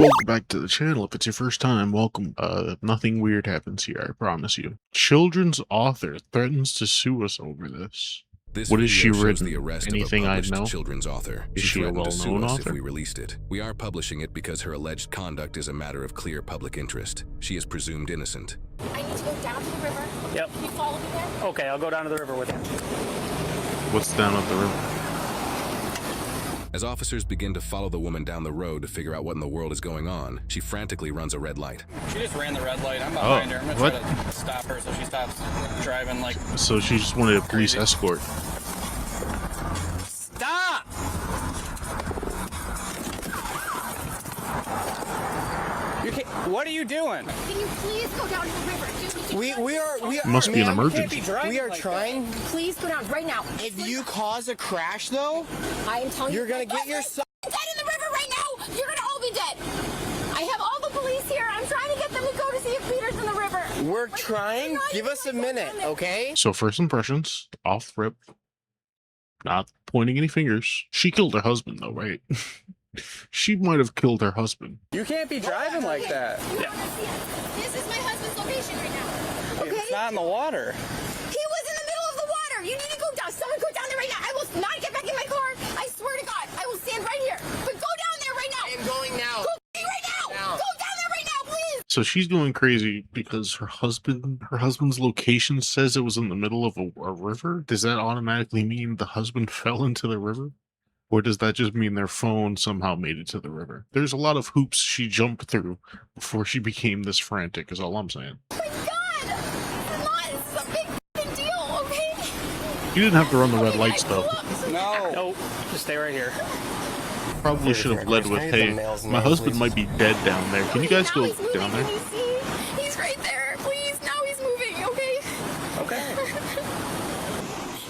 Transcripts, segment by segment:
Welcome back to the channel. If it's your first time, welcome. Nothing weird happens here, I promise you. Children's author threatens to sue us over this. What has she written? Anything I know? Children's author. Is she a well-known author? If we released it. We are publishing it because her alleged conduct is a matter of clear public interest. She is presumed innocent. I need to go down to the river. Yep. Can you follow me there? Okay, I'll go down to the river with you. What's down at the river? As officers begin to follow the woman down the road to figure out what in the world is going on, she frantically runs a red light. She just ran the red light. I'm behind her. I'm gonna what? try to stop her so she stops driving like. So she just wanted a police escort. Stop! You can't. What are you doing? Can you please go down to the river? We are. Must be an ma'am, emergency. We are trying. Please go down right now. If you cause a crash, though, I am telling you, you're gonna get your son dead in the river right now. You're gonna all be dead. I have all the police here. I'm trying to get them to go to see if Peter's in the river. we're trying. Give us a minute, okay? So first impressions, off rip. Not pointing any fingers. She killed her husband though, right? She might have killed her husband. You can't be driving like that. Yeah. This is my husband's location right now. Okay? It's not in the water. He was in the middle of the water. You need to go down. Someone go down there right now. I will not get back in my car. I swear to God. I will stand right here. But go down there right now. I am going now. Go right now. Go down there right now, please. So she's going crazy because her husband's location says it was in the middle of a river. Does that automatically mean the husband fell into the river? Or does that just mean their phone somehow made it to the river? There's a lot of hoops she jumped through before she became this frantic, is all I'm saying. Oh my God. This is a big deal, okay? You didn't have to run the red lights, though. No. Nope, just stay right here. Probably should have led with, hey, my husband might be dead down there. Can you guys go down there? Can you see? He's right there. Please, now he's moving, okay? Okay.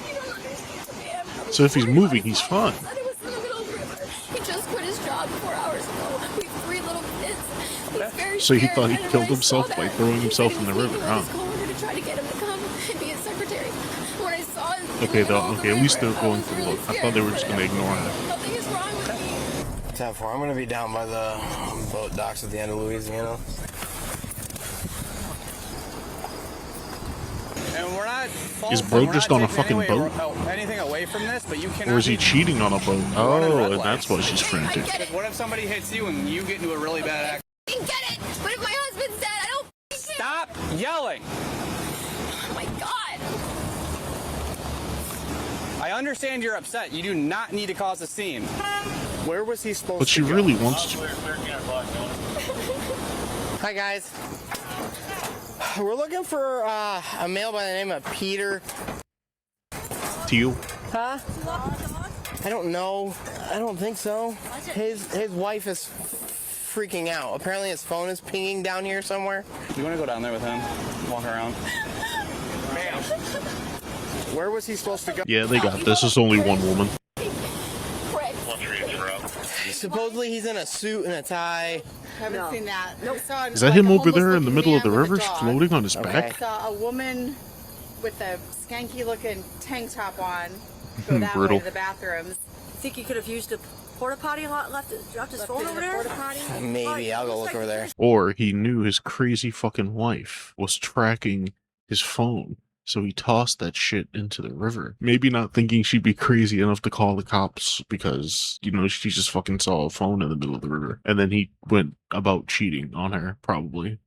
You don't understand, man. So if he's moving, he's fine. He just quit his job 4 hours ago. We have 3 little kids. He's very So he scared, thought he and killed when I himself saw by that, throwing himself in the river, I huh? was calling her to try to get him to come and be his secretary. When I saw him, Okay, at least they're going to look. I thought they were just going to ignore him. Nothing is wrong with me. 10-4. I'm gonna be down by the boat docks at the end of Louisiana. And we're not. Is bro we're just not on a taking fucking boat? Anything away from this, but you cannot. Or is he be cheating on a boat? running Oh, red and that's lights. why she's frantic. I get it. What if somebody hits you and you get into a really bad accident? I get it. But if my husband's dead, I don't care. Stop yelling. Oh my God. I understand you're upset. You do not need to cause a scene. Where was he supposed But to she go? really wants to. Hi guys. We're looking for a male by the name of Peter. Teal? Huh? I don't know. I don't think so. His wife is freaking out. Apparently his phone is pinging down here somewhere. You want to go down there with him? Walk around. Ma'am. Where was he supposed to go? Yeah, they got this. It's only one woman. Fred. Supposedly he's in a suit and a tie. Haven't seen that. Nope. Saw Is that like him a over there homeless in the looking middle of the man with a river, dog. floating on his Okay. back? Saw a woman with a skanky looking tank top on go that Brutal. way to the bathrooms. Think he could have used a porta potty and dropped his phone over there? Porta potty. Maybe. I'll go look over there. Or he knew his crazy fucking wife was tracking his phone, so he tossed that shit into the river. Maybe not thinking she'd be crazy enough to call the cops because, you know, she just fucking saw a phone in the middle of the river. And then he went about cheating on her, probably.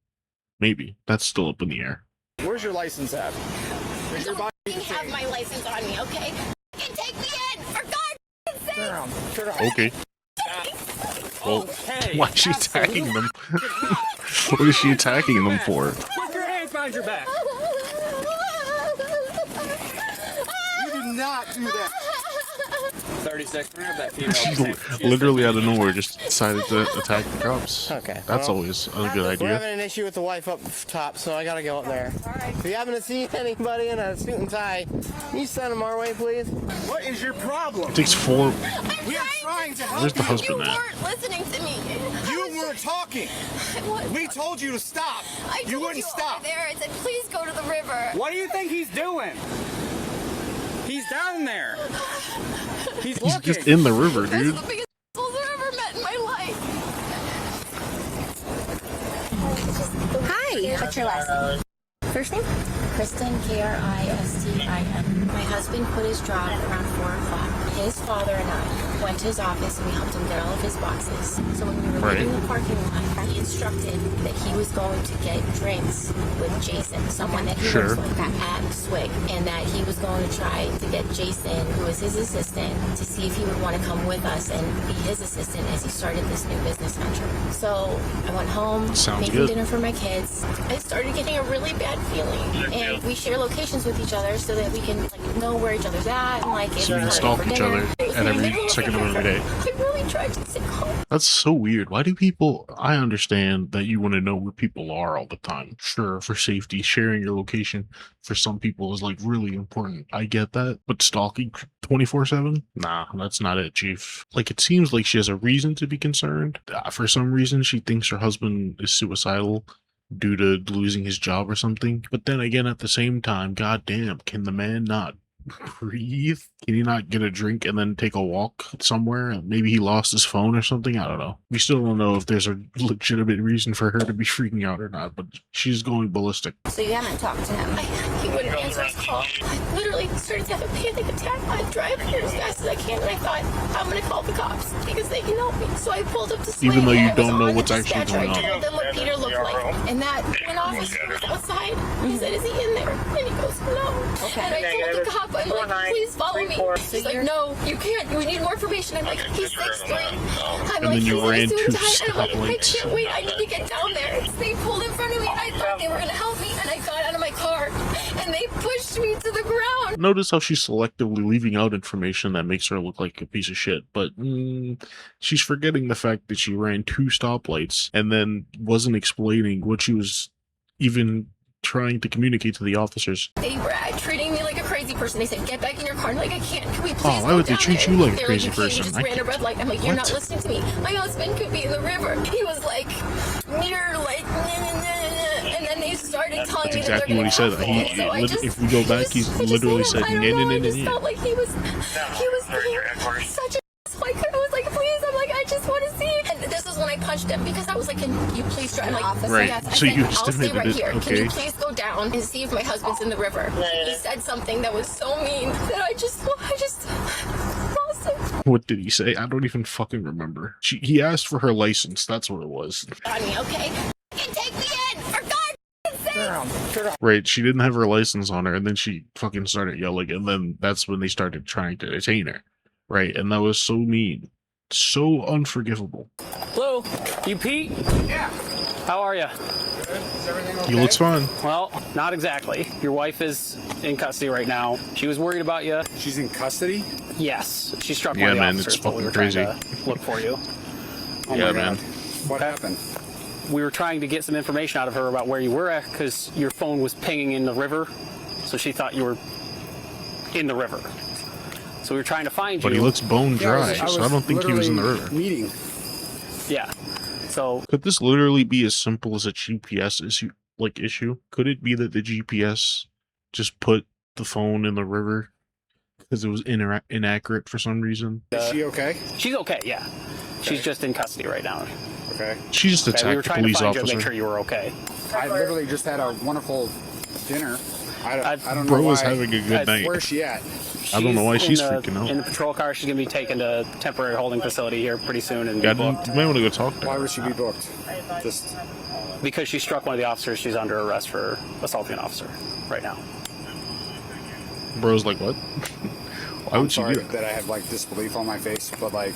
Maybe. That's still up in the air. Where's your license at? You don't have my license on me, okay? You can take me in, for God's sake! Turn around. Okay. Well, Okay. why is she attacking them? What is she attacking them for? Put your hands behind your back. You do not do that. 36. We're gonna have that female. She literally out of nowhere just decided to attack the cops. Okay. That's well, always a good We're idea. having an issue with the wife up top, so I gotta go up there. If you happen to see anybody in a suit and tie, can you send them our way, please? What is your problem? It takes 4. We are trying to help Where's the you. husband You at? weren't listening to me. You weren't talking. We told you to stop. I told You wouldn't over stop. there. I said, please go to the river. What do you think he's doing? He's down there. He's He's looking. just in the river, Those are dude. the biggest assholes I've ever met in my life. Hi. What's your last name? First name? Kristen, Kristin. My husband quit his job around 4 o'clock. His father and I went to his office and we helped him get all of his boxes. So when we were leaving the parking lot, he instructed that he was going to get drinks with Jason, someone that he works with at Swig, and that he was going to try to get Jason, who is his assistant, to see if he would want to come with us and be his assistant as he started this new business venture. So I went home, making dinner for my kids. I started getting a really bad feeling, and we share locations with each other so that we can know where each other's at and so you can stalk each other at every second of every day. I really tried to stay calm. That's so weird. Why do people... I understand that you want to know where people are all the time. Sure, for safety, sharing your location for some people is like really important. I get that. But stalking 24/7? Nah, that's not it, Chief. Like, it seems like she has a reason to be concerned. For some reason, she thinks her husband is suicidal due to losing his job or something. But then again, at the same time, goddamn, can the man not breathe? Can he not get a drink and then take a walk somewhere? Maybe he lost his phone or something. I don't know. We still don't know if there's a legitimate reason for her to be freaking out or not, but she's going ballistic. So you haven't talked to him? He wouldn't answer his call. I literally started to have a panic attack. I drive here as fast as I can, and I thought, I'm going to call the cops because they can help me. So I pulled up to Slade. Even though you and I was don't know on what's the actually dispatcher. going on. I told them what Peter looked like. And that when officer was outside, he said, is he in there? And he goes, no. Okay. And I told the cop, I'm like, please follow me. He's like, no, you can't. We need more information. I'm like, he's 6'3". I'm And like, then you ran he's 2 suicide. I'm like, I stoplights. can't wait. I need to get down there. They pulled in front of me. I thought they were going to help me. And I got out of my car. And they pushed me to the ground. Notice how she's selectively leaving out information that makes her look like a piece of shit, but she's forgetting the fact that she ran 2 stoplights and then wasn't explaining what she was even trying to communicate to the officers. They were treating me like a crazy person. They said, get back in your car. I'm like, I can't. Can we please Oh, why go would they down treat there? you like a They're crazy you can't, person? You just I ran a can't- red light. I'm like, you're not listening to me. My husband could be in the river. He was like, near, like, and then they started telling That's me exactly that what he said. If we go back, he's literally said, I just felt like he was being such a like, I was like, please, I'm like, I just want to see. And this was when I punched him because I was like, can you please drive? I'm like, officer, Right. yes. I So said, you I'll stay estimated right it, here. Can okay. you please go down and see if my husband's in the river? He said something that was so mean that I just lost him. What did he say? I don't even fucking remember. He asked for her license. That's what it was. I mean, okay, take me in, for God's sake. Right. She didn't have her license on her, and then she fucking started yelling, and then that's when they started trying to detain her. Right. And that was so mean. So unforgivable. Hello, you Pete? Yeah. How are you? He looks fine. Well, not exactly. Your wife is in custody right now. She was worried about you. She's in custody? Yes. She struck Yeah, one of the man, officers it's while we fucking were trying crazy. to look for you. Oh Yeah, my man. God. What happened? We were trying to get some information out of her about where you were at because your phone was pinging in the river, so she thought you were in the river. So we were trying to find you. But he looks bone dry, I so I don't think he was in the river. Meeting. Yeah. So Could this literally be as simple as a GPS issue? Could it be that the GPS just put the phone in the river because it was inaccurate for some reason? Is she okay? she's okay, yeah. She's just in custody right now. Okay. She just Okay, we were attacked a trying to police find you and officer. make sure you were okay. I literally just had a wonderful dinner. I don't know Bro why. was having a good night. Where's she at? I don't know why she's in the- freaking out. In the patrol car, she's going to be taken to a temporary holding facility here pretty soon and be Yeah, booked. you might want to go talk to Why her. would she be booked? Just Because she struck one of the officers, she's under arrest for assaulting an officer right now. Bro's like, what? Why I'm would she sorry do that? that I have like disbelief on my face, but like,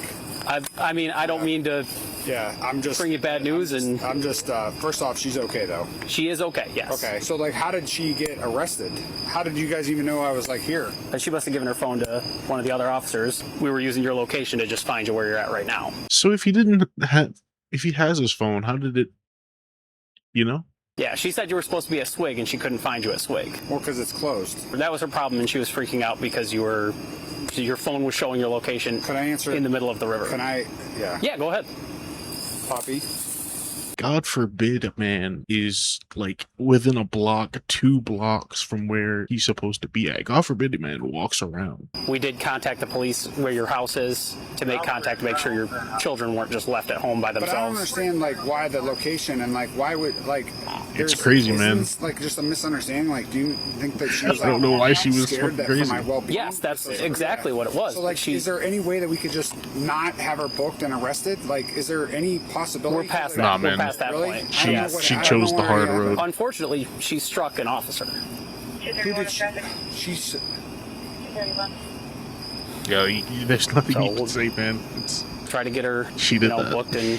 I mean, I don't mean to yeah, I'm just bring you bad news, and I'm just first off, she's okay though. she is okay, yes. Okay, so like, how did she get arrested? How did you guys even know I was like here? And she must have given her phone to one of the other officers. We were using your location to just find you where you're at right now. So if he if he has his phone, how did it, you know? Yeah, she said you were supposed to be at Swig, and she couldn't find you at Swig. Well, because it's closed. That was her problem, and she was freaking out because your phone was showing your location Can I answer? in the middle of the river. Can I? Yeah. Yeah, go ahead. Poppy, God forbid a man is like within a block, 2 blocks from where he's supposed to be at. God forbid a man walks around. We did contact the police where your house is to make contact to make sure your children weren't just left at home by But I don't themselves. understand like why the location and like why would like. It's crazy, man. This, like just a misunderstanding. Like, do you think that she was? I don't know why she was scared fucking that crazy. for my well-being? Yes, that's exactly what it was. So like, is there any way that we could just not have her booked and arrested? Like, is there any possibility? We're past that. Nah, We're man. past that Really? point. She Yes. she chose the hard road. Unfortunately, she struck an officer. Who did she? She's. Yeah, there's nothing So you can we'll- say, man. It's, Try to get her, She did that. booked in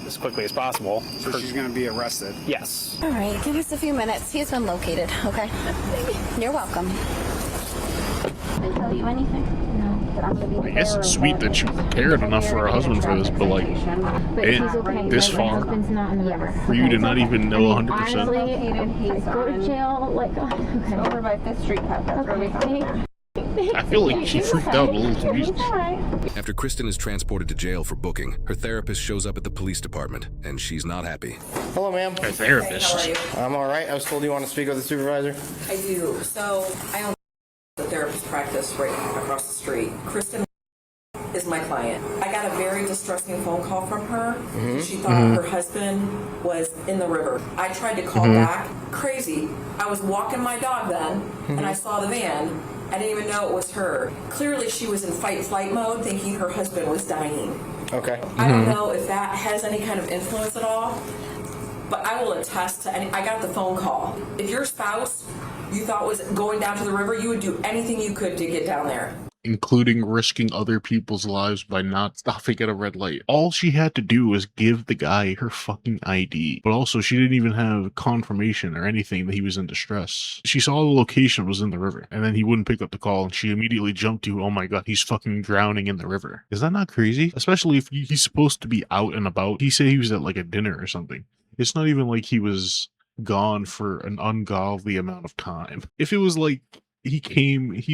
as quickly as possible. So she's gonna be arrested. Yes. All right, give us a few minutes. He's been located, okay? You're welcome. Did I tell you anything? No, but I'm gonna be I guess it's sweet that she cared enough for her husband for this, but like, this far, not in the river. for you to not even know 100%. Go to jail, like, okay. Over by 5th Street, okay. I feel like she freaked out a little too easy. After Kristen is transported to jail for booking, her therapist shows up at the police department, and she's not happy. Hello, ma'am. Her therapist. I'm all right. I was told you want to speak with the supervisor. I do. So I own the therapist practice right across the street. Kristen is my client. I got a very distressing phone call from her. She thought her husband was in the river. I tried to call back. Crazy. I was walking my dog then, and I saw the van. I didn't even know it was her. Clearly, she was in fight-flight mode, thinking her husband was dying. Okay. I don't know if that has any kind of influence at all, but I will attest to I got the phone call. If your spouse you thought was going down to the river, you would do anything you could to get down there. Including risking other people's lives by not stopping at a red light. All she had to do was give the guy her fucking ID. But also, she didn't even have confirmation or anything that he was in distress. She saw the location was in the river, and then he wouldn't pick up the call, and she immediately jumped to, oh my god, he's fucking drowning in the river. Is that not crazy? Especially if he's supposed to be out and about. He said he was at like a dinner or something. It's not even like he was gone for an ungodly amount of time. If it was like he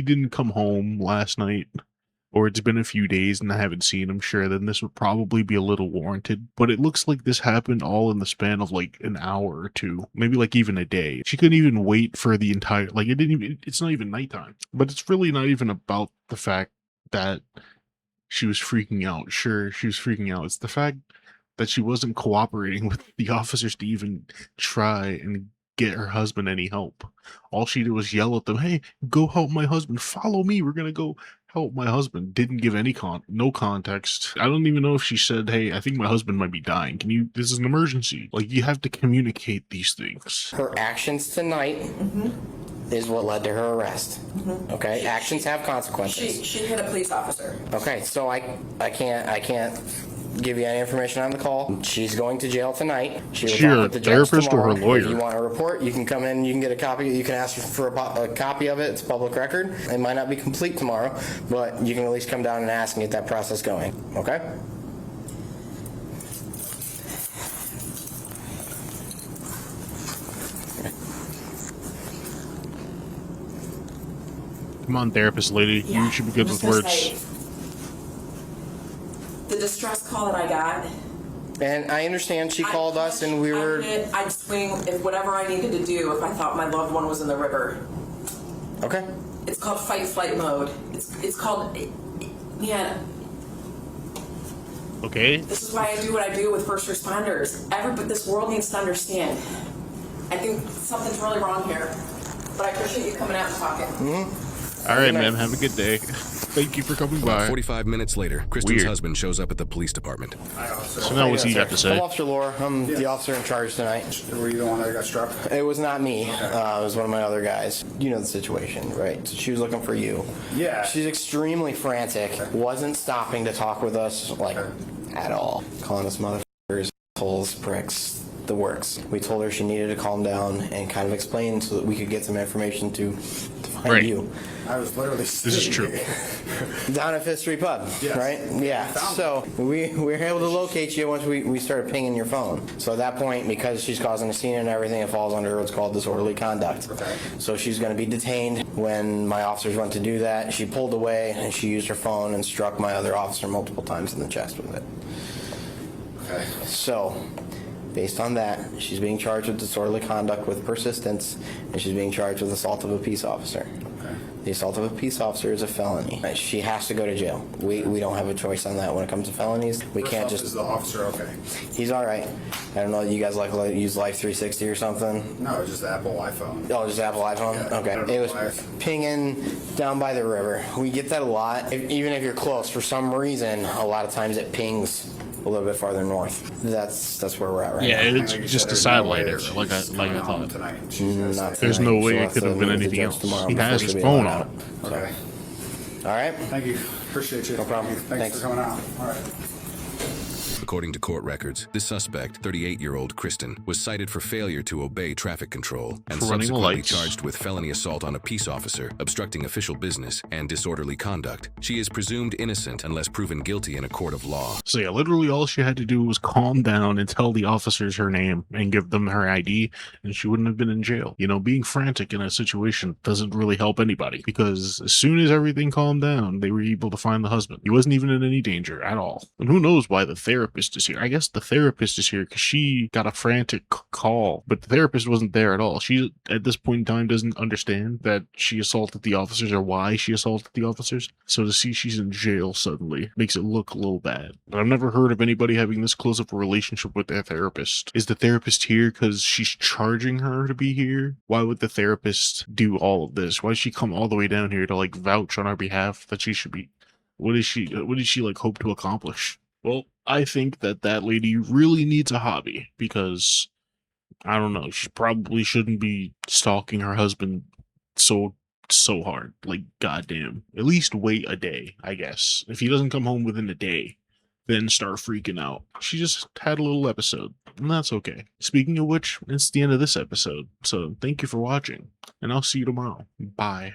didn't come home last night, or it's been a few days and I haven't seen him, sure, then this would probably be a little warranted. But it looks like this happened all in the span of like an hour or two, maybe like even a day. She couldn't even wait for the entire, like it's not even nighttime. But it's really not even about the fact that she was freaking out. Sure, she was freaking out. It's the fact that she wasn't cooperating with the officers to even try and get her husband any help. All she did was yell at them, hey, go help my husband, follow me, we're gonna go help my husband. Didn't give any no context. I don't even know if she said, hey, I think my husband might be dying, this is an emergency. Like, you have to communicate these things. Her actions tonight is what led to her arrest. Okay, actions have consequences. She hit a police officer. Okay, so I can't give you any information on the call. She's going to jail tonight. She will She your talk with the judge therapist or her tomorrow. lawyer? If you want a report, you can come in, you can get a copy, you can ask for a copy of it. It's public record. It might not be complete tomorrow, but you can at least come down and ask and get that process going. Okay? Come on, therapist lady, you should be good with I'm just gonna words. say, the distress call that I got. And I understand she called us and we were... I'd swing if whatever I needed to do if I thought my loved one was in the river. Okay. It's called fight-flight mode. It's called... Yeah, Okay? this is why I do what I do with first responders. But this world needs to understand. I think something's really wrong here. But I appreciate you coming out and talking. All right, ma'am, have a good day. Thank you for coming by. 45 minutes later, Kristen's Weird. husband shows up at the police department. So now what's he got to I'm say? Officer Laura. I'm the officer in charge tonight. Were you the one that got struck? It was not me. It was one of my other guys. You know the situation, right? So she was looking for you. Yeah. She's extremely frantic. Wasn't stopping to talk with us, like, at all. Calling us motherfuckers, assholes, pricks, the works. We told her she needed to calm down and kind of explain so that we could get some information to find Right. you. I was literally. This is true. Down at Fifth Street Pub, Yes. right? Yeah. So we were able to locate you once we started pinging your phone. So at that point, because she's causing a scene and everything, it falls under what's called disorderly conduct. Okay. So she's going to be detained. When my officers went to do that, she pulled away and she used her phone and struck my other officer multiple times in the chest with it. Okay. So Based on that, she's being charged with disorderly conduct with persistence, and she's being charged with assault of a peace officer. The assault of a peace officer is a felony. She has to go to jail. We don't have a choice on that when it comes to felonies. We can't just... Is the officer okay? He's all right. I don't know, you guys like use Life 360 or something? No, just the Apple iPhone. Oh, just Apple iPhone? Yeah, Okay. It was pinging down by the river. We get that a lot. Even if you're close, for some reason, a lot of times it pings a little bit farther north. That's where we're at right now. Yeah, it's Like you just said, a there's satellite no way error, that like I she's coming home thought. tonight. She's just Not like- There's tonight. no way She'll it have could to have been leave the anything judge else. tomorrow He before has she'll his be phone allowed on. out. Okay. All right? Thank you. Appreciate you. No problem. Thanks for coming out. All right. According to court records, this suspect, 38-year-old Kristen, was cited for failure to obey traffic control and For running subsequently lights. charged with felony assault on a peace officer, obstructing official business, and disorderly conduct. She is presumed innocent unless proven guilty in a court of law. So yeah, literally all she had to do was calm down and tell the officers her name and give them her ID, and she wouldn't have been in jail. You know, being frantic in a situation doesn't really help anybody, because as soon as everything calmed down, they were able to find the husband. He wasn't even in any danger at all. And who knows why the therapist is here. I guess the therapist is here because she got a frantic call, but the therapist wasn't there at all. She, at this point in time, doesn't understand that she assaulted the officers or why she assaulted the officers. So to see she's in jail suddenly makes it look a little bad. But I've never heard of anybody having this close of a relationship with their therapist. Is the therapist here because she's charging her to be here? Why would the therapist do all of this? Why does she come all the way down here to like vouch on our behalf that she should be? What did she like hope to accomplish? Well, I think that lady really needs a hobby, because I don't know, she probably shouldn't be stalking her husband so hard. Like, goddamn. At least wait a day, I guess. If he doesn't come home within a day, then start freaking out. She just had a little episode, and that's okay. Speaking of which, it's the end of this episode, so thank you for watching, and I'll see you tomorrow. Bye.